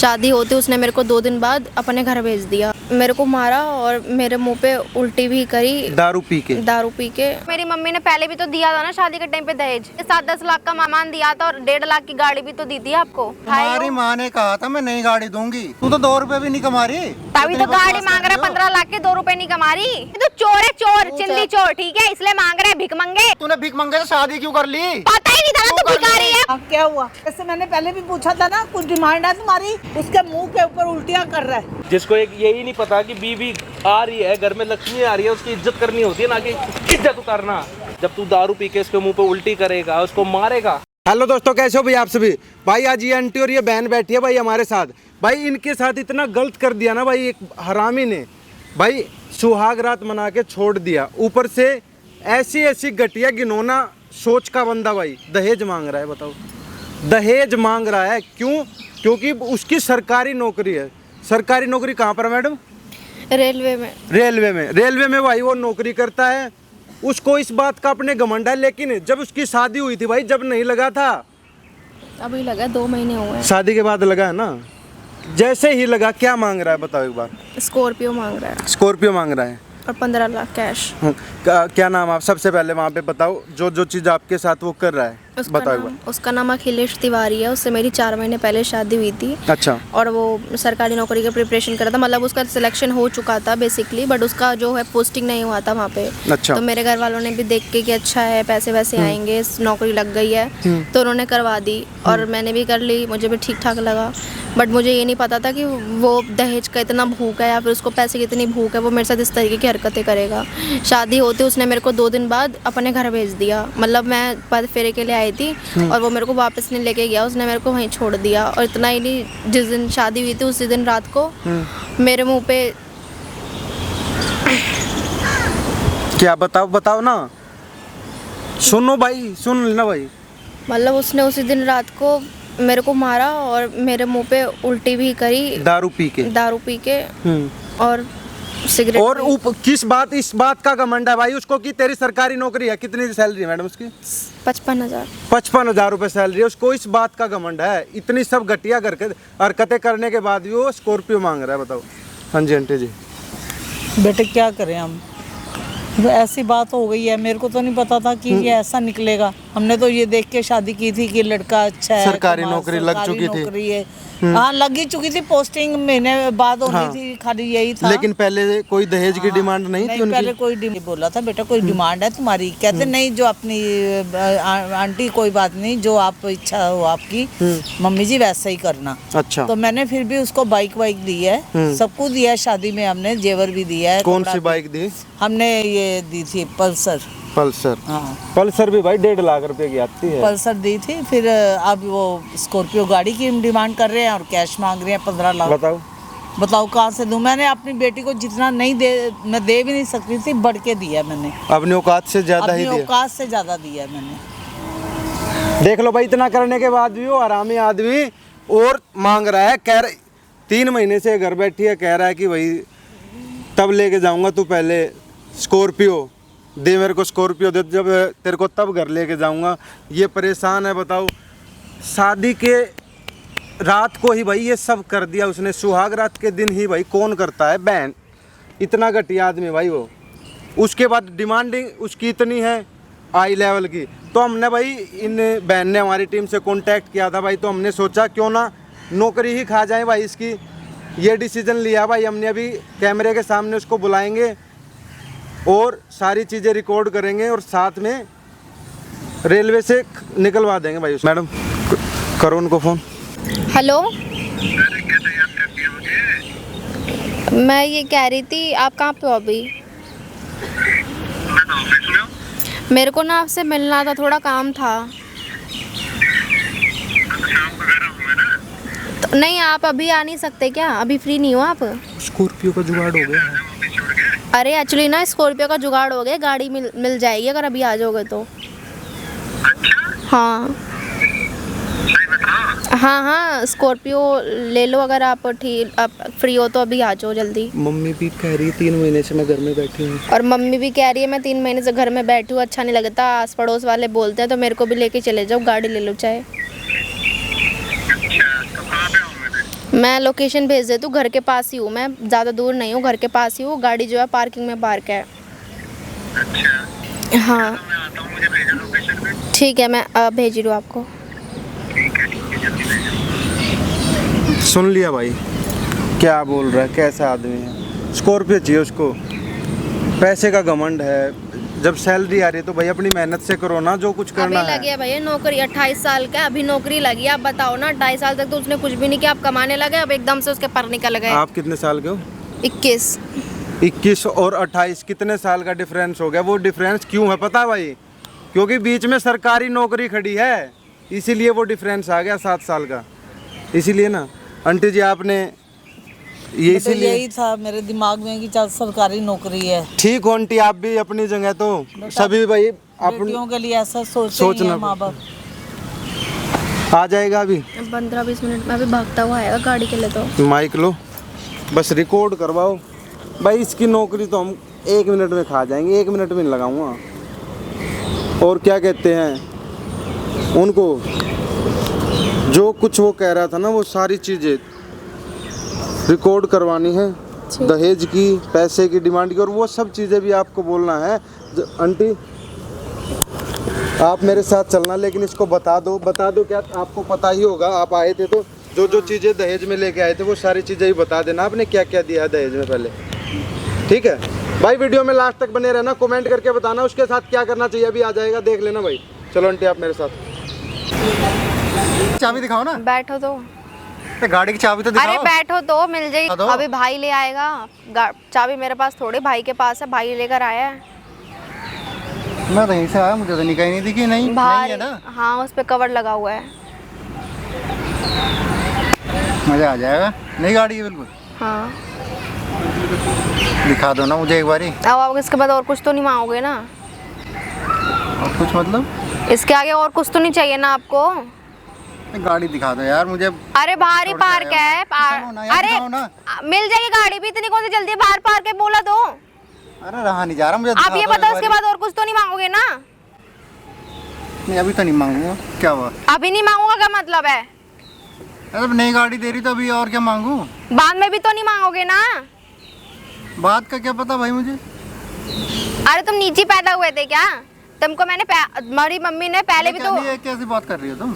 शादी होते उसने मेरे को 2 दिन बाद अपने घर भेज दिया, मेरे को मारा और मेरे मुंह पे उल्टी भी करी दारू पी के। मेरी मम्मी ने पहले भी तो दिया था ना शादी के टाइम पे दहेज, 7-10 लाख का सामान दिया था और 1.5 लाख की गाड़ी भी तो दी थी आपको। हमारी माँ ने कहा था मैं नई गाड़ी दूंगी, तू तो 2 रुपए भी नहीं कमा रही, तभी तो गाड़ी मांग रहा है 15 लाख के, 2 रुपए नहीं कमा रही। तो चोर है, चोर चिल्ली चोर, ठीक है, इसलिए मांग रहा है भिख मंगे। तूने भिख मंगे तो शादी क्यों कर ली? पता ही नहीं था ना तू भिखारी है। क्या हुआ? जैसे मैंने पहले भी पूछा था ना, कुछ डिमांड है तुम्हारी? उसके मुंह के ऊपर उल्टियाँ कर रहा है। जिसको एक यही नहीं पता कि बीवी आ रही है, घर में लक्ष्मी आ रही है, उसकी इज्जत करनी होती है, ना कि इज्जत उतारना। जब तू दारू पी के उसके मुंह पे उल्टी करेगा, उसको मारेगा। हेलो दोस्तों, कैसे हो भाई आप सभी? भाई आज ये आंटी और ये बहन बैठी है भाई हमारे साथ। भाई इनके साथ इतना गलत कर दिया ना भाई, एक हरामी ने भाई सुहाग रात मना के छोड़ दिया, ऊपर से ऐसी ऐसी घटिया घिनौना सोच का बंदा भाई दहेज मांग रहा है। बताओ, दहेज मांग रहा है क्यों? क्योंकि उसकी सरकारी नौकरी है। सरकारी नौकरी कहाँ पर मैडम? रेलवे में। रेलवे में भाई वो नौकरी करता है। उसको इस बात का अपने घमंड है, लेकिन जब उसकी शादी हुई थी भाई, जब नहीं लगा था, अभी लगा 2 महीने हुए हैं। शादी के बाद लगा है ना। जैसे ही लगा, क्या मांग रहा है बताओ एक बार? स्कॉर्पियो मांग रहा है। स्कॉर्पियो मांग रहा है और 15 लाख कैश। क्या नाम? आप सबसे पहले वहाँ पे बताओ, जो जो चीज़ आपके साथ वो कर रहा है बताओ एक बार। उसका नाम अखिलेश तिवारी है, उससे मेरी 4 महीने पहले शादी हुई थी। अच्छा। और वो सरकारी नौकरी का प्रिपरेशन कर रहा था, मतलब उसका सिलेक्शन हो चुका था बेसिकली, बट उसका जो है पोस्टिंग नहीं हुआ था वहाँ पे। अच्छा। तो मेरे घर वालों ने भी देख के कि अच्छा है, पैसे वैसे आएंगे, नौकरी लग गई है, तो उन्होंने करवा दी और मैंने भी कर ली, मुझे भी ठीक ठाक लगा। बट मुझे ये नहीं पता था कि वो दहेज का इतना भूख है या फिर उसको पैसे की इतनी भूख है, वो मेरे साथ इस तरीके की हरकतें करेगा। शादी होते उसने मेरे को 2 दिन बाद अपने घर भेज दिया, मतलब मैं पद फेरे के लिए आई थी और वो मेरे को वापस नहीं लेके गया, उसने मेरे को वहीं छोड़ दिया। और इतना ही नहीं, जिस दिन शादी हुई थी उसी दिन रात को मेरे मुंह पे क्या? बताओ ना, सुनो भाई, सुन लेना भाई। मतलब उसने उसी दिन रात को मेरे को मारा और मेरे मुंह पे उल्टी भी करी दारू पी के और सिगरेट। और किस बात, इस बात का घमंड है भाई उसको कि तेरी सरकारी नौकरी है? कितनी सैलरी है मैडम उसकी? 55,000 रुपए सैलरी है उसको। इस बात का घमंड है, इतनी सब घटिया हरकतें करने के बाद भी वो स्कॉर्पियो मांग रहा है। बताओ। हाँ जी आंटी जी। बेटे क्या करें हम, तो ऐसी बात हो गई है। मेरे को तो नहीं पता था कि ये ऐसा निकलेगा। हमने तो ये देख के शादी की थी कि लड़का अच्छा है, सरकारी नौकरी लग चुकी थी। हाँ लग ही चुकी थी, पोस्टिंग महीने बाद होनी थी, खाली यही था। लेकिन पहले कोई दहेज की डिमांड नहीं थी उनकी? पहले कोई बोला था बेटा कोई डिमांड है तुम्हारी? कहते नहीं, जो अपनी आंटी कोई बात नहीं, जो आप इच्छा हो आपकी मम्मी जी वैसा ही करना। अच्छा। तो मैंने फिर भी उसको बाइक दी है, सबको दिया है, शादी में हमने जेवर भी दिया है। कौन सी बाइक दी? हमने ये दी थी पल्सर। हाँ। पल्सर भी भाई 1.5 लाख रुपए की आती है। पल्सर दी थी, फिर अब वो स्कॉर्पियो गाड़ी की डिमांड कर रहे हैं और कैश मांग रहे हैं 15 लाख। बताओ कहाँ से दूं? मैंने अपनी बेटी को जितना नहीं मैं दे भी नहीं सकती थी, बढ़ के दिया मैंने। अपनी औकात से ज्यादा ही दिया। औकात से ज्यादा दिया मैंने। देख लो भाई, इतना करने के बाद भी वो हरामी आदमी और मांग रहा है। कह रहा 3 महीने से घर बैठी है, कह रहा है कि भाई तब लेके जाऊंगा, तू पहले स्कॉर्पियो दे मेरे को, स्कॉर्पियो दे, जब तेरे को तब घर लेके जाऊंगा। ये परेशान है। बताओ, शादी के रात को ही भाई ये सब कर दिया उसने। सुहाग रात के दिन ही भाई कौन करता है बहन? इतना घटिया आदमी भाई वो। उसके बाद डिमांडिंग उसकी इतनी है हाई लेवल की। तो हमने भाई, इन बहन ने हमारी टीम से कांटेक्ट किया था भाई, तो हमने सोचा क्यों ना नौकरी ही खा जाए भाई इसकी। ये डिसीजन लिया भाई हमने। अभी कैमरे के सामने उसको बुलाएंगे और सारी चीज़ें रिकॉर्ड करेंगे और साथ में रेलवे से निकलवा देंगे भाई। मैडम करो उनको फ़ोन। हेलो, मैं ये कह रही थी आप कहाँ पे हो अभी? मेरे को ना आपसे मिलना था, थोड़ा काम था। तो नहीं, आप अभी आ नहीं सकते क्या? अभी फ्री नहीं हो आप? स्कॉर्पियो का जुगाड़ हो गया। अरे एक्चुअली ना स्कॉर्पियो का जुगाड़ हो गया, गाड़ी मिल जाएगी अगर अभी आ जाओगे तो। हाँ हाँ, स्कॉर्पियो ले लो अगर आप फ्री हो तो अभी आ जाओ जल्दी। मम्मी भी कह रही है 3 महीने से मैं घर में बैठी हूँ। और मम्मी भी कह रही है मैं 3 महीने से घर में बैठी हूँ, अच्छा नहीं लगता, आस पड़ोस वाले बोलते हैं, तो मेरे को भी लेके चले जाओ, गाड़ी ले लो चाहे। मैं लोकेशन भेज देती हूँ, घर के पास ही हूँ मैं, ज़्यादा दूर नहीं हूँ, घर के पास ही हूँ। गाड़ी जो है पार्किंग में पार्क है। अच्छा हाँ मैं आता हूँ, मुझे भेजो लोकेशन पे। ठीक है, मैं भेज रही हूँ आपको। ठीक है जल्दी भेजो। सुन लिया भाई क्या बोल रहा है, कैसा आदमी है। स्कॉर्पियो चाहिए उसको, पैसे का घमंड है। जब सैलरी आ रही है तो भाई अपनी मेहनत से करो ना, जो कुछ अभी करना लगी है। है भैया नौकरी, 28 साल का अभी नौकरी लगी है। आप बताओ ना, 28 साल तक तो उसने कुछ भी नहीं किया, आप कमाने लगे, अब एकदम से उसके पर निकल गए। आप कितने साल के हो? 21। 21 और 28 कितने साल का डिफरेंस हो गया। वो डिफरेंस क्यों है पता है भाई? क्योंकि बीच में सरकारी नौकरी खड़ी है, इसीलिए वो डिफरेंस आ गया 7 साल का। इसीलिए ना आंटी जी आपने ये तो इसीलिए यही था मेरे दिमाग में कि चल सरकारी नौकरी है। ठीक हो आंटी, आप भी अपनी जगह तो सभी भाई अपनी बेटियों के लिए ऐसा सोचना सोचना माँ बाप। आ जाएगा अभी 15-20 मिनट में अभी भागता हुआ आएगा गाड़ी के लिए। तो माइक लो, बस रिकॉर्ड करवाओ भाई। इसकी नौकरी तो हम 1 मिनट में खा जाएंगे, 1 मिनट में नहीं लगाऊंगा। और क्या कहते हैं उनको, जो कुछ वो कह रहा था ना, वो सारी चीज़ें रिकॉर्ड करवानी है। दहेज की, पैसे की डिमांड की, और वो सब चीज़ें भी आपको बोलना है। आंटी आप मेरे साथ चलना, लेकिन इसको बता दो क्या आपको पता ही होगा। आप आए थे तो जो चीज़ें दहेज में लेके आए थे वो सारी चीज़ें ही बता देना आपने क्या क्या दिया है दहेज में पहले। ठीक है भाई, वीडियो में लास्ट तक बने रहना, कमेंट करके बताना उसके साथ क्या करना चाहिए। अभी आ जाएगा, देख लेना भाई। चलो आंटी आप मेरे साथ। चाबी दिखाओ ना। बैठो तो, तो गाड़ी की चाबी तो अरे दिखाओ। बैठो तो, मिल जाएगी। दो। अभी भाई ले आएगा। चाबी मेरे पास थोड़ी, भाई के पास है, भाई लेकर आया है। मैं तो यहीं से आया, मुझे तो निकाई नहीं दिखी। नहीं बाहर है ना। हाँ, उस पे कवर लगा हुआ है। मजा आ जाएगा, नई गाड़ी है बिल्कुल। हाँ दिखा दो ना मुझे एक बारी। अब आप इसके बाद और कुछ तो नहीं मांगोगे ना? और कुछ मतलब? इसके आगे और कुछ तो नहीं चाहिए ना आपको? गाड़ी दिखा दो यार मुझे। अरे बाहर ही पार्क है। चलो ना यार, अरे दिखाओ ना। मिल जाएगी गाड़ी भी, इतनी कौन सी जल्दी है? बाहर पार्क है, बोला तो। अरे रहा नहीं जा रहा मुझे। आप ये बताओ, इसके बाद और कुछ तो नहीं मांगोगे ना? नहीं अभी तो नहीं मांगूंगा। क्या हुआ? अभी नहीं मांगूंगा क्या मतलब है? अरे नई गाड़ी दे रही तो अभी और क्या मांगू? बाद में भी तो नहीं मांगोगे ना? बात का क्या पता भाई मुझे। अरे तुम नीचे पैदा हुए थे क्या? तुमको मैंने मेरी मम्मी ने पहले भी तो, ये कैसी बात कर रही हो तुम?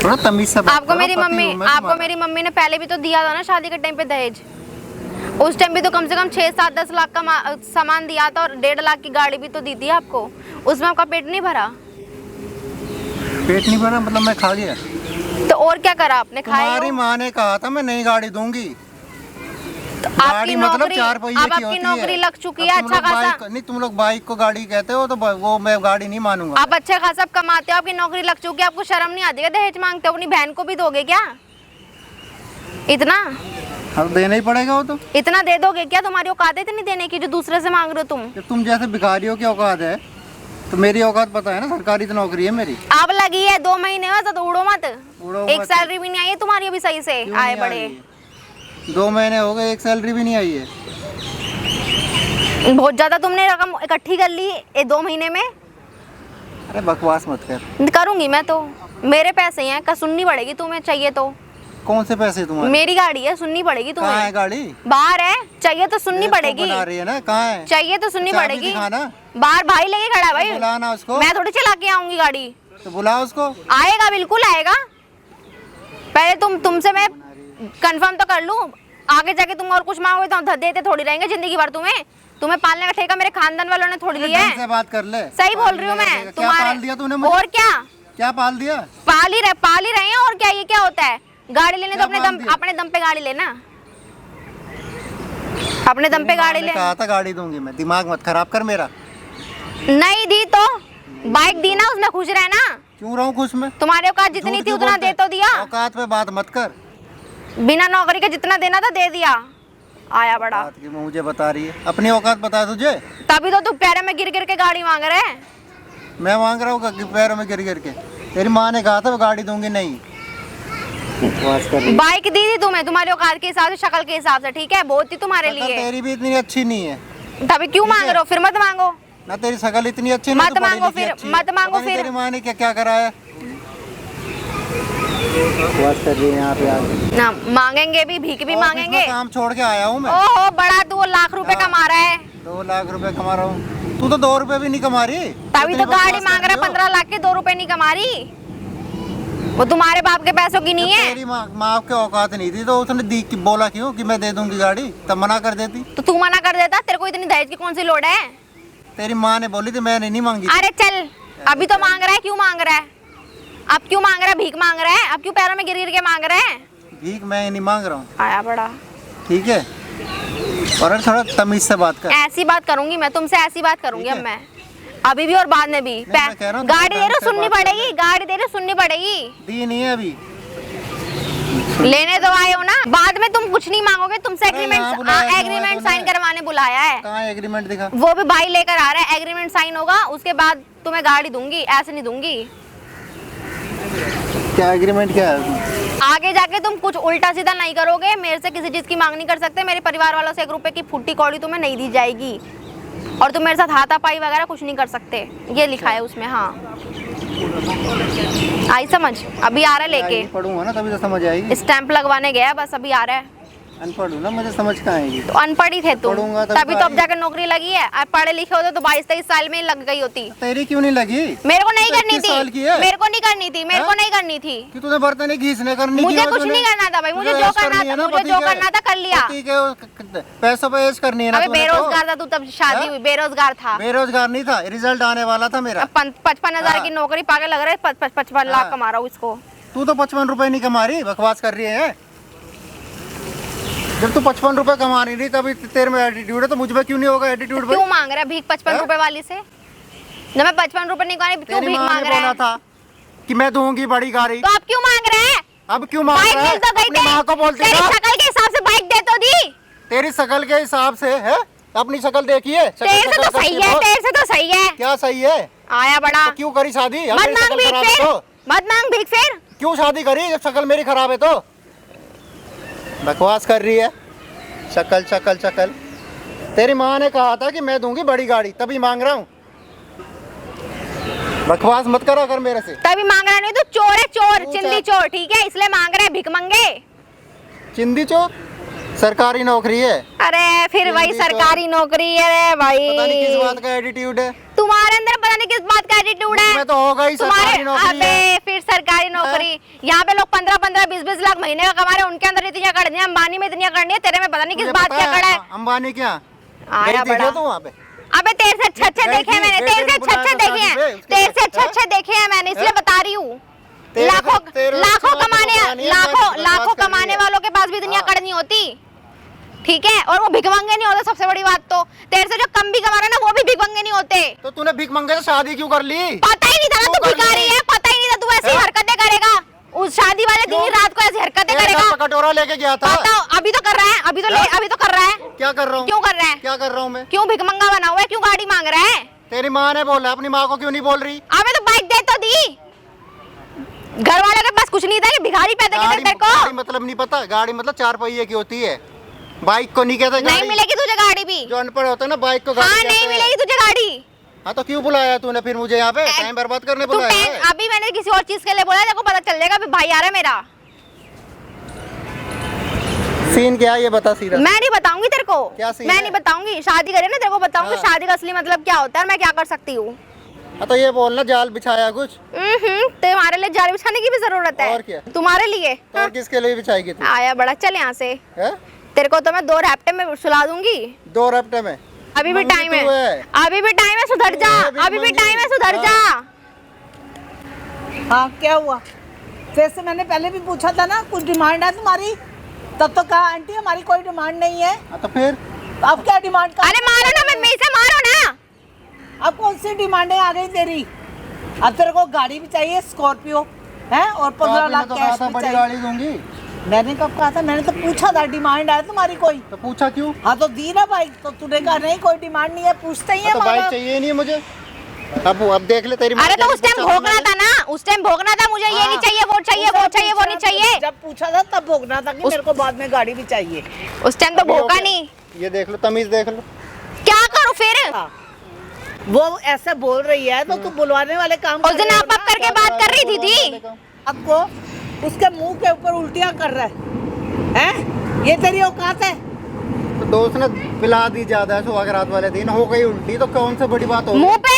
थोड़ा तमीज से बात आपको करो, मेरी पति मम्मी हूँ मैं आपको तुम्हारा। मेरी मम्मी ने पहले भी तो दिया था ना शादी के टाइम पे दहेज। उस टाइम भी तो कम से कम 6-7-10 लाख का सामान दिया था, और 1.5 लाख की गाड़ी भी तो दी थी आपको। उसमें आपका पेट नहीं भरा? पेट नहीं भरा मतलब मैं खा गया? तो और क्या करा आपने? खाए तुम्हारी हो? माँ ने कहा था मैं नई गाड़ी दूंगी। तो गाड़ी आपकी मतलब नौकरी, 4 पहिए अब की आपकी होती नौकरी है। लग चुकी अब है। तुम अच्छा लोग खासा बाइक- नहीं तुम लोग बाइक को गाड़ी कहते हो तो वो मैं गाड़ी नहीं मानूंगा। आप अच्छे खासा कमाते हो, आपकी नौकरी लग चुकी है, आपको शर्म नहीं आती है? दहेज मांगते हो, अपनी बहन को भी दोगे क्या इतना? अब देना ही पड़ेगा वो तो। इतना दे दोगे क्या? तुम्हारी औकात है इतनी देने की जो दूसरे से मांग रहे हो तुम? जब तुम जैसे भिखारियों की औकात है तो मेरी औकात पता है ना। सरकारी तो नौकरी है मेरी। अब लगी है 2 महीने हुआ तो उड़ो मत। उड़ो एक मत। सैलरी भी नहीं आई है तुम्हारी अभी सही से। क्यों आए नहीं बड़े आई? 2 महीने हो गए, एक सैलरी भी नहीं आई है। बहुत ज्यादा तुमने रकम इकट्ठी कर ली ये 2 महीने में। अरे बकवास मत कर। करूंगी मैं तो, मेरे पैसे हैं, का सुननी पड़ेगी तुम्हें। चाहिए तो कौन से पैसे तुम्हारे? मेरी गाड़ी है, सुननी पड़ेगी कहाँ है तुम्हें। गाड़ी? बाहर है, चाहिए तो सुननी पड़ेगी। बना रही है ना, कहाँ है? चाहिए तो सुननी चाबी पड़ेगी। दिखाना। बाहर भाई लेके खड़ा है भाई। बुलाना उसको। मैं थोड़ी चला के आऊंगी गाड़ी। तो बुलाओ उसको। आएगा, बिल्कुल आएगा। पहले तुमसे मैं कंफर्म तो कर लूं, आगे जाके तुम और कुछ मांगोगे तो देते थोड़ी रहेंगे जिंदगी भर। तुम्हें पालने का ठेका मेरे खानदान वालों ने थोड़ी लिया ढंग से है। बात कर ले। सही बोल रही हूँ मैं। क्या पाल दिया तूने मुझे? और क्या क्या पाल दिया? पाल ही रहे हैं। और क्या, ये क्या होता है? गाड़ी लेने तो क्या पाल दिया? अपने दम पे गाड़ी लेना, अपने दम पे गाड़ी मैंने ले। कहा था गाड़ी दूंगी मैं, दिमाग मत खराब कर मेरा। नहीं दी तो बाइक दी ना, उसमें खुश रहना। क्यों रहूं खुश में? तुम्हारे औकात जितनी झूठ थी क्यों उतना बोलते? दे तो दिया। औकात पे बात मत कर। बिना नौकरी के जितना देना था दे दिया। आया बड़ा। बात की मुझे बता रही है, अपनी औकात बता तुझे। तभी तो तू पैरों में गिर गिर के गाड़ी मांग रहे है। मैं मांग रहा हूँ पैरों में गिर गिर के? तेरी माँ ने कहा था वो गाड़ी दूंगी नहीं। बकवास कर रही है। बाइक दी थी तुम्हें तुम्हारी औकात के हिसाब से, शक्ल के हिसाब से, ठीक है? बहुत थी तुम्हारे शक्ल लिए। तेरी भी इतनी अच्छी नहीं है। तभी क्यों मांग रहे हो? फिर मत मांगो। ना तेरी शकल इतनी अच्छी मत ना तू पढ़ी मांगो लिखी फिर, अच्छी है। मत मांगो पता नहीं फिर। तेरी माँ ने क्या क्या कराया। बकवास कर रही है यहाँ पे आके। ना मांगेंगे भी, भीख भी ऑफिस में मांगेंगे। काम छोड़ के आया हूँ मैं। ओहो बड़ा, तू लाख रुपए कमा रहा है, 2 लाख रुपए कमा रहा हूँ, तू तो 2 रुपए भी नहीं कमा रही। तभी इतनी तो गाड़ी बकवास मांग कर रहा है रही हो। 15 लाख के, 2 रुपए नहीं कमा रही। वो तुम्हारे बाप के पैसों की नहीं है। तेरी माँ के औकात नहीं थी तो उसने दी बोला क्यों कि मैं दे दूंगी गाड़ी, तब मना कर देती। तो तू मना कर देता, तेरे को इतनी दहेज की कौन सी लोड़ है? तेरी माँ ने बोली थी, मैंने नहीं मांगी। अरे चल, अभी तो मांग रहा है, क्यों मांग रहा है? अब क्यों मांग रहा है? भीख मांग रहा है? अब क्यों पैरों में गिर गिर के मांग रहा है? भीख मैं नहीं मांग रहा हूँ, आया बड़ा। ठीक है? और थोड़ा तमीज से बात कर। ऐसी बात करूंगी मैं तुमसे, ऐसी बात करूंगी अब ठीक है। मैं, अभी भी और बाद में भी। मैं कह रहा हूँ, गाड़ी दे रहे हो, तुम सुननी बात कर। पड़ेगी, गाड़ी दे रहे हो, सुननी पड़ेगी। दी नहीं है अभी। लेने तो आए हो ना, बाद में तुम कुछ नहीं मांगोगे, तुमसे अरे यहाँ बुलाया क्यों है एग्रीमेंट तूने? साइन करवाने बुलाया है। कहाँ एग्रीमेंट दिखा? वो भी भाई लेकर आ रहा है, एग्रीमेंट साइन होगा, उसके बाद तुम्हें गाड़ी दूंगी, ऐसे नहीं दूंगी। क्या एग्रीमेंट क्या है? आगे जाके तुम कुछ उल्टा सीधा नहीं करोगे, मेरे से किसी चीज की मांग नहीं कर सकते, मेरे परिवार वालों से 1 रुपए की फूटी कौड़ी तुम्हें नहीं दी जाएगी, और तुम मेरे साथ हाथापाई वगैरह कुछ नहीं कर सकते, ये लिखा है उसमें। हाँ आई समझ? अभी आ रहा है लेके, पढ़ूंगा ना तभी तो समझ आएगी। स्टैंप लगवाने गया, बस अभी आ रहा है। अनपढ़ हूँ ना, मुझे समझ कहाँ आएगी। तो अनपढ़ ही थे तुम, पढ़ूंगा तभी तभी तो तो अब आएगी। जाकर नौकरी लगी है। अब पढ़े लिखे होते तो 22-23 साल में ही लग गई होती। तेरी क्यों नहीं लगी? मेरे को नहीं तो करनी 21 साल की है। थी, मेरे को नहीं करनी थी, मेरे को हाँ? नहीं करनी थी। कि तूने बर्तन ही घीसने करनी मुझे थी, कुछ तूने- नहीं करना था भाई, मुझे तुझे जो ऐश करना करनी है था, ना, मुझे पति जो के- करना था कर लिया। पति के पैसों पे ऐश करनी है ना अबे तूने तो। बेरोजगार था तू, तब शादी हाँ? हुई, बेरोजगार था। बेरोजगार नहीं था, रिजल्ट आने वाला था मेरा। 55,000 की हाँ। नौकरी पाके लग रहा है, 55 लाख हाँ। कमा रहा हूँ इसको। तू तो 55 रुपए नहीं कमा रही, बकवास कर रही है। जब तू 55 रुपए कमा रही थी तभी तेरे में एटीट्यूड है, तो मुझ में क्यों नहीं होगा एटीट्यूड? क्यों मांग रहा है भीख 55 हाँ? रुपए वाली से? जब मैं 55 रुपए नहीं कमा रही, क्यों तेरी भीख माँ मांग ने रहा बोला है? था कि मैं दूंगी बड़ी गाड़ी, तो अब क्यों मांग रहा है? अब क्यों मांग बाइक रहा है? मिल तो गई अपनी माँ को बोलती तेरी ना, शक्ल के हिसाब से बाइक दे तो दी। तेरी शक्ल के हिसाब से है, अपनी शक्ल देखिए। तेरे से तो सही है, तेरे से तो सही है। क्या सही है? आया बड़ा। तो क्यों करी शादी? अब मत मेरी मांग शक्ल भीख खराब है फिर, तो मत मांग भीख फिर। क्यों शादी करी जब शक्ल मेरी खराब है? तो बकवास कर रही है। शक्ल शक्ल शक्ल, तेरी माँ ने कहा था कि मैं दूंगी बड़ी गाड़ी, तभी मांग रहा हूँ। बकवास मत करा कर मेरे से। तभी मांग रहा नहीं तो चोर है, चोर, तू चिंदी चाहे- चोर, ठीक है, इसलिए मांग रहा है भिख मंगे। चिंदी चोर? सरकारी नौकरी है, अरे फिर वही चिंदी चोर। सरकारी नौकरी है रे भाई। पता नहीं किस बात का एटीट्यूड है। तुम्हारे अंदर पता नहीं किस बात का एटीट्यूड है। मैं तो होगा ही सरकारी नौकरी अबे है। फिर सरकारी नौकरी, यहाँ पे लोग 15-15, 20-20 लाख महीने का कमा रहे हैं, उनके अंदर इतनी करनी है, अंबानी में इतनी करनी है, तेरे में पता नहीं किस मुझे बात पता क्या कड़ा है। अंबानी क्या आया गई थी बड़ा। तू वहाँ पे? अबे तेरे से अच्छे गई देखे थी, मैंने, गई तेरे थी से बुलाया अच्छे था देखे शादी पे, हैं, उसके तेरे से बाद, अच्छे देखे हैं मैंने, इसलिए बता रही हूँ। तेरे से- लाखों तेरे से लाखों अच्छी बात कमाने बतानी है, लाखों बकवास लाखों कर रही कमाने है। वालों के पास भी दुनिया हाँ। करनी होती, ठीक है, और वो भिखमंगे नहीं होते, सबसे बड़ी बात तो तेरे से जो कम भी कमा रहे हैं ना, वो भी भिखमंगे नहीं होते। तो तूने भीख मंगे से शादी क्यों कर ली? पता ही नहीं था ना क्यों तू कर भिखारी ली? है, पता ही नहीं था तू ऐसी हाँ? हरकतें करेगा, उस शादी वाले दिन ही रात को ऐसी हरकतें तेरे घर करेगा। पे कटोरा लेके गया था। बताओ, अभी तो कर रहा है, अभी तो कर रहा है। क्या कर रहा हूँ? क्यों कर रहा है? क्या कर रहा हूँ मैं? क्यों भिखमंगा बना हुआ है? क्यों गाड़ी मांग रहा है? तेरी माँ ने बोला, अपनी माँ को क्यों नहीं बोल रही? अबे तो बाइक दे तो दी, घर वालों के पास कुछ नहीं था कि भिखारी पैदा किया गाड़ी तेरे को। गाड़ी मतलब नहीं पता? गाड़ी मतलब 4 पहिए की होती है, बाइक को नहीं कहते नहीं गाड़ी। मिलेगी तुझे गाड़ी भी। जो अनपढ़ होता है ना, बाइक को गाड़ी हाँ कहते नहीं हैं। मिलेगी तुझे गाड़ी। हाँ तो क्यों बुलाया तूने फिर मुझे यहाँ पे? टाइम बर्बाद करने तू बुलाया है? अभी मैंने किसी और चीज के लिए बोला, तेरे को पता चल जाएगा, अभी भाई आ रहा है मेरा। सीन क्या है ये बता सीधा। मैं नहीं बताऊंगी तेरे को, क्या सीन मैं है? नहीं बताऊंगी, शादी करे ना तेरे को बताऊंगी हाँ। शादी का असली मतलब क्या होता है और मैं क्या कर सकती हूँ। हाँ तो ये बोलना, जाल बिछाया कुछ? तुम्हारे लिए जाल बिछाने की भी जरूरत है? और क्या? तुम्हारे लिए। तो और किसके लिए बिछाएगी तू? आया बड़ा, चल यहाँ से, है? तेरे को तो मैं 2 रैप्टे में सुला दूंगी। 2 रफ्ते में? अभी भी मंगी टाइम तू है, है। अभी भी टाइम है, सुधर जा, तू है, अभी भी मंगी। टाइम है, सुधर जा। हाँ क्या हुआ? वैसे मैंने पहले भी पूछा था ना, कुछ डिमांड है तुम्हारी? तब तो कहा आंटी हमारी कोई डिमांड नहीं है। हाँ तो फिर अब क्या डिमांड कर? अरे मारो ना, मैं से मारो ना। अब कौन सी डिमांडें आ गई तेरी? अब तेरे को गाड़ी भी चाहिए, स्कॉर्पियो है, और 15 आपने लाख तो कहा कैश था भी बड़ी चाहिए। गाड़ी दूंगी। मैंने कब कहा था? मैंने तो पूछा था डिमांड है तुम्हारी कोई? तो पूछा क्यों? हाँ तो दी ना बाइक, तो तूने कहा नहीं कोई डिमांड नहीं है, पूछते ही है तो बाइक माँ-बाप। चाहिए नहीं मुझे। अब देख ले तेरी माँ अरे तो के उस टाइम बच्चा भोगना था ना, उस टाइम भोगना था, मुझे ये नहीं चाहिए, वो चाहिए, वो चाहिए, वो नहीं चाहिए। जब पूछा था तब भोगना था कि मेरे को बाद में गाड़ी भी चाहिए। उस टाइम तो अभी हो भोगा गया। नहीं। ये देख लो, तमीज देख लो। क्या करूँ फिर? हाँ। वो ऐसे बोल रही है तो तू बुलवाने वाले काम उस दिन आप करके बात कर रही थी आपको उसके मुंह के ऊपर उल्टियां कर रहा है? ये तेरी औकात है? तो दोस्त ने पिला दी ज्यादा सुहाग रात वाले दिन, हो गई उल्टी, तो कौन सी बड़ी बात हो मुंह पे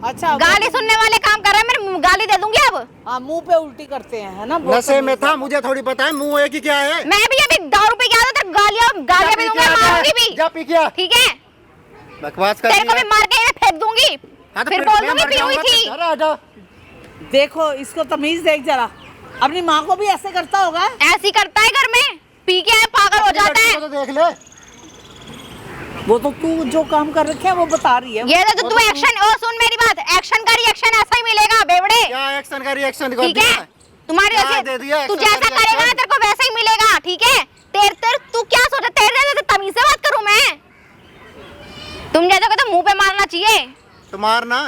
अच्छा गाली सुनने वाले काम कर रहा है, मैं गाली दे दूंगी अब। हाँ, मुंह पे उल्टी करते हैं, है ना? बहुत नशे में तमीज था, मुझे थोड़ी पता है मुंह है कि क्या है। मैं भी अभी दारू पी के आता था, गालियां गालियां भी दूंगी, मारूंगी भी। जा पी क्या ठीक है, बकवास कर तेरे को भी मार के फेंक दूंगी, हाँ, तो फिर फिर बोल मैं दूंगी मर पी हुई जाऊंगा थी। तो अरे आ जाओ। देखो इसको तमीज देख जरा, अपनी माँ को भी ऐसे करता होगा। ऐसी करता है घर में, पी के आए पागल हो जाता है। तो देख ले, वो तो तू जो काम कर रखे है वो बता रही है। ये तो तू एक्शन, ओ सुन मेरी बात, एक्शन का रिएक्शन ऐसा ही मिलेगा बेवड़े। क्या एक्शन का रिएक्शन ठीक है, तुम्हारे क्या दे दिया जैसे तू action जैसा का करेगा ना reaction? तेरे को वैसा ही मिलेगा। ठीक है, तेरे तू क्या सोचा, तेरे जैसे तमीज से बात करूं मैं? तुम जैसा को तो मुंह पे मारना चाहिए। तो मारना,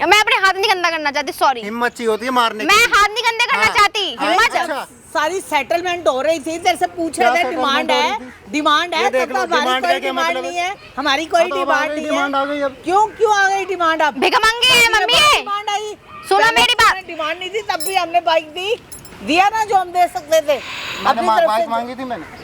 मैं अपने हाथ नहीं गंदा करना चाहती, सॉरी, हिम्मत चाहिए होती है मारने मैं की। हाथ नहीं गंदे करना हाँ, चाहती। हिम्मत अच्छा। सारी सेटलमेंट हो रही थी, तेरे से पूछ क्या रहे थे, settlement डिमांड हो है, रही थी? डिमांड है, ये देख तब लो, हमारी डिमांड कोई का क्या डिमांड मतलब नहीं है? है, हमारी कोई हाँ, तो अब आ डिमांड गई, नहीं डिमांड आ है। गई अब। क्यों आ गई डिमांड? अब भिखमंगे हैं मम्मी ये। डिमांड आई, सुनो पहले मेरी तो बात। हमने डिमांड नहीं थी, तब भी हमने बाइक दिया ना जो हम दे सकते थे। मैंने अपनी तरफ बाइक से मांगी थी मैंने,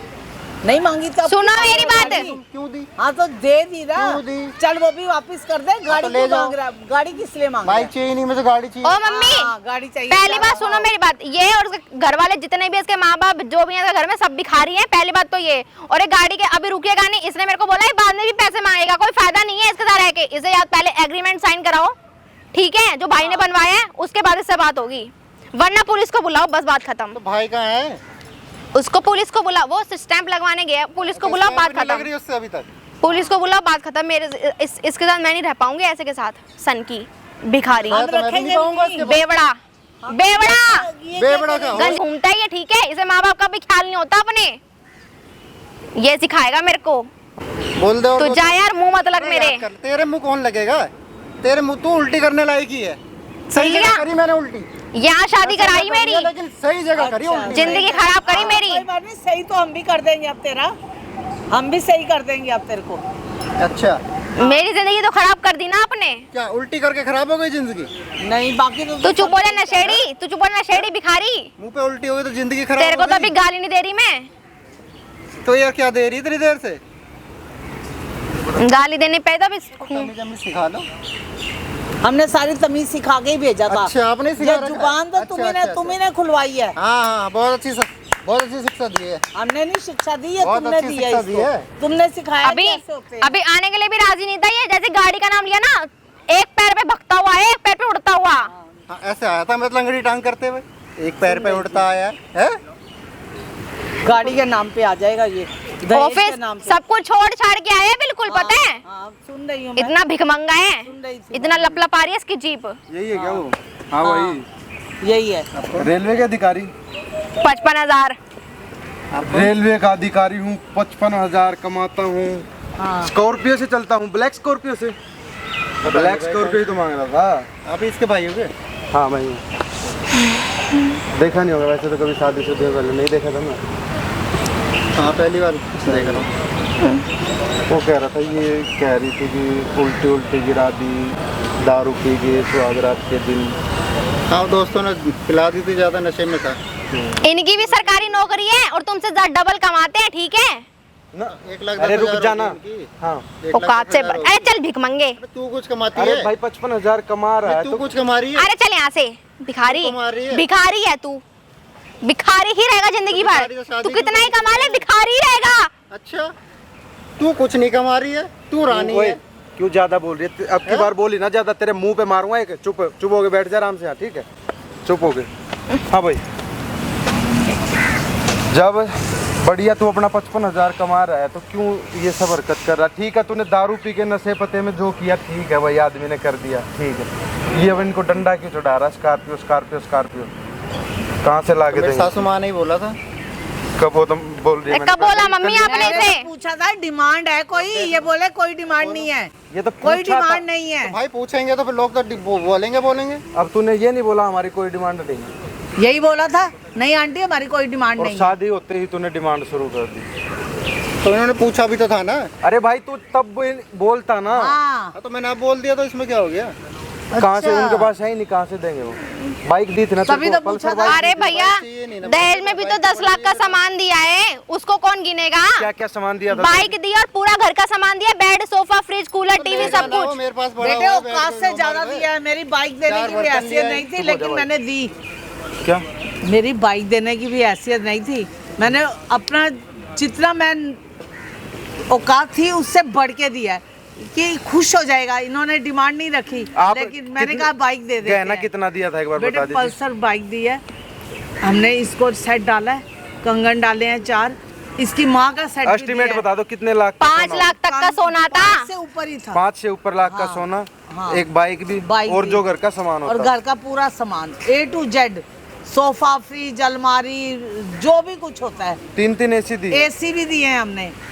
नहीं मांगी तो सुनो मेरी बात। क्यों दी? हाँ तो दे दी ना, क्यों दी? चल वो भी वापस कर दे। गाड़ी ले क्यों जाओ। मांग रहा? गाड़ी किस लिए मांग रहा? बाइक चाहिए नहीं, मुझे गाड़ी चाहिए। ओ मम्मी, हाँ, गाड़ी चाहिए। पहली बात सुनो मेरी बात, ये और उसके घर वाले जितने भी इसके माँ बाप जो भी हैं घर में सब भिखारी हैं, पहली बात तो ये। और ये गाड़ी के अभी रुकेगा नहीं, इसने मेरे को बोला है बाद में भी पैसे मांगेगा, कोई फायदा नहीं है इसके साथ रह के। इसे याद पहले एग्रीमेंट साइन कराओ, ठीक है, जो भाई ने बनवाया है, उसके बाद इससे बात होगी, वरना पुलिस को बुलाओ, बस बात खत्म। तो भाई कहाँ है? उसको पुलिस को बुलाओ, वो स्टैंप लगवाने गया, पुलिस को बुलाओ, बात लग रही खत्म। है उससे अभी तक। पुलिस को बुलाओ, बात खत्म। मेरे इसके साथ मैं नहीं रह पाऊंगी, ऐसे के साथ सन की भिखारी हाँ, तो मैं भी नहीं पाऊंगा इसके बाद। बेवड़ा बेवड़ा बेवड़ा का हो। गंज घूमता है ये, ठीक है, इसे माँ बाप का भी ख्याल नहीं होता अपने, ये सिखाएगा मेरे को। बोल दो तो जा यार, मुंह मत लग मेरे। तेरे मुंह कौन लगेगा? तेरे मुंह तू उल्टी करने लायक ही है। सही लिया। जगह करी मैंने उल्टी, यहाँ शादी कराई मेरी, लेकिन सही जगह करी उल्टी। जिंदगी खराब करी मेरी। कोई बात नहीं, सही तो हम भी कर देंगे अब तेरा, हम भी सही कर देंगे अब तेरे को। अच्छा, मेरी जिंदगी तो खराब कर दी ना आपने। क्या उल्टी करके खराब हो गई जिंदगी? नहीं बाकी तो तू चुप हो जा नशेड़ी, तू चुप हो जा नशेड़ी भिखारी। मुंह पे उल्टी हो गई तो जिंदगी खराब तेरे को हो तो गई। अभी गाली नहीं दे रही मैं, तो यार क्या दे रही इतनी देर से? गाली देने पे तो अभी तमीज़ हमें सिखा दो। हमने सारी तमीज सिखा के ही भेजा था। अच्छा, आपने सिखा ये रखा है? जुबान तो अच्छा, अच्छा, तुम्ही ने खुलवाई है। हाँ हाँ, बहुत अच्छी शिक्षा दी है। हमने नहीं शिक्षा दी है, बहुत तुमने अच्छी दी है शिक्षा दी इसको। है। तुमने सिखाया अभी कैसे होते हैं। अभी आने के लिए भी राजी नहीं था ये, जैसे गाड़ी का नाम लिया ना, एक पैर पे भगता हुआ है, एक पैर पे उड़ता हुआ। हाँ, ऐसे आया था मतलब लंगड़ी टांग करते हुए, एक पैर पे उड़ता आया है। गाड़ी के नाम पे आ जाएगा ये, दहेज ऑफिस के नाम पे। सब कुछ छोड़ छाड़ के आया है बिल्कुल, पता है, हाँ, सुन रही हूँ मैं। इतना भिखमंगा है, सुन रही थी। इतना लपलप आ रही है इसकी जीप। यही है क्या वो? हाँ वही यही है। रेलवे के अधिकारी, 55,000। रेलवे का अधिकारी हूँ, 55,000 कमाता हूँ, हाँ। स्कॉर्पियो से चलता हूँ, ब्लैक स्कॉर्पियो से। ब्लैक स्कॉर्पियो ही तो मांग रहा था। आप इसके भाई हो गए? हाँ भाई, देखा नहीं होगा वैसे तो, कभी शादी से पहले नहीं देखा था मैं। हाँ, पहली बार देख रहा हूँ। वो कह रहा था, ये कह रही थी कि उल्टी उल्टी गिरा दी, दारू पी गई सुहाग रात के दिन। हाँ, दोस्तों ने पिला दी थी, ज्यादा नशे में था। इनकी भी सरकारी नौकरी है और तुमसे डबल कमाते हैं, ठीक है। ना 1,10,000 अरे रुक होती जाना। है इनकी। हाँ 1,10,000 औकात से होती अरे चल भिखमंगे, है। तू कुछ कमाती अरे है? भाई 55,000 कमा रहा है तू तो कुछ कमा रही है? अरे चल यहाँ से भिखारी, तू कमा रही है? भिखारी है तू, भिखारी ही रहेगा जिंदगी भर। भिखारी तो शादी तू कितना की ही कमा ले, भिखारी ही रहेगा। अच्छा, तू कुछ नहीं कमा रही है, तू रानी वही, है। क्यों ज्यादा बोल रही है? अब की बार बोली ना ज्यादा, तेरे मुंह पे मारूंगा एक। चुप चुप हो के बैठ जा आराम से। हाँ ठीक है, चुप हो गए। हाँ भाई, जब बढ़िया तू अपना 55,000 कमा रहा है तो क्यों ये सब हरकत कर रहा है? ठीक है, तूने दारू पी के नशे पते में जो किया ठीक है, वही आदमी ने कर दिया, ठीक है। ये अब इनको डंडा क्यों चढ़ा रहा? स्कॉर्पियो स्कॉर्पियो स्कॉर्पियो कहाँ से ला के मेरी देंगे? सासू माँ ने ही बोला था। कब वो तुम बोल रही है? मैंने कब बोला कहा, मम्मी कल- आपने मैंने से? तो पूछा था डिमांड है कोई, ये बोले कोई डिमांड नहीं है। ये तो कोई पूछा था। डिमांड नहीं है। भाई पूछेंगे तो फिर लोग तो बोलेंगे। अब तूने ये नहीं बोला हमारी कोई डिमांड नहीं है, यही बोला था, नहीं आंटी हमारी कोई डिमांड और नहीं है। शादी होते ही तूने डिमांड शुरू कर दी। तो इन्होंने पूछा भी तो था ना। अरे भाई तू तब बोलता ना। हाँ, हाँ, तो मैंने अब बोल दिया तो इसमें क्या हो गया? कहाँ से? अच्छा। उनके पास है ही नहीं, कहाँ से देंगे वो? बाइक दी थी ना तभी तेरे तो को, पूछा पल्सर था। बाइक अरे दी थी। भैया दहेज में भी तो 10 लाख का सामान दिया है, उसको कौन गिनेगा? क्या क्या सामान दिया था? बाइक दी और पूरा घर का सामान दिया, bed, sofa, fridge, cooler, TV, सब कुछ। मेरे पास पड़ा बेटे हुआ है, औकात बैठ से के ज्यादा घुमा दिया है। मेरी बाइक देने चार की भी बर्तन हैसियत लिए नहीं थी, हैं। लेकिन मैंने दी। क्या? मेरी बाइक देने की भी हैसियत नहीं थी, मैंने अपना जितना मैं औकात थी उससे बढ़ के दिया है कि खुश हो जाएगा। इन्होंने डिमांड नहीं रखी, आप लेकिन मैंने कितने- कहा बाइक दे देते गहना हैं। कितना दिया था एक बार बेटे बता दीजिए। पल्सर बाइक दी है हमने, इसको सेट डाला है, कंगन डाले हैं 4, इसकी माँ का सेट भी एस्टिमेट दिया है। बता दो कितने लाख का 5 सोना? लाख तक का सोना था। 5 से ऊपर ही था। 5 से ऊपर लाख का हाँ, सोना, हाँ। एक बाइक भी, बाइक और भी। जो घर का सामान और होता घर का पूरा सामान A to Z, sofa, fridge, अलमारी, जो भी कुछ होता है। 3 एसी दी। एसी भी दिए हैं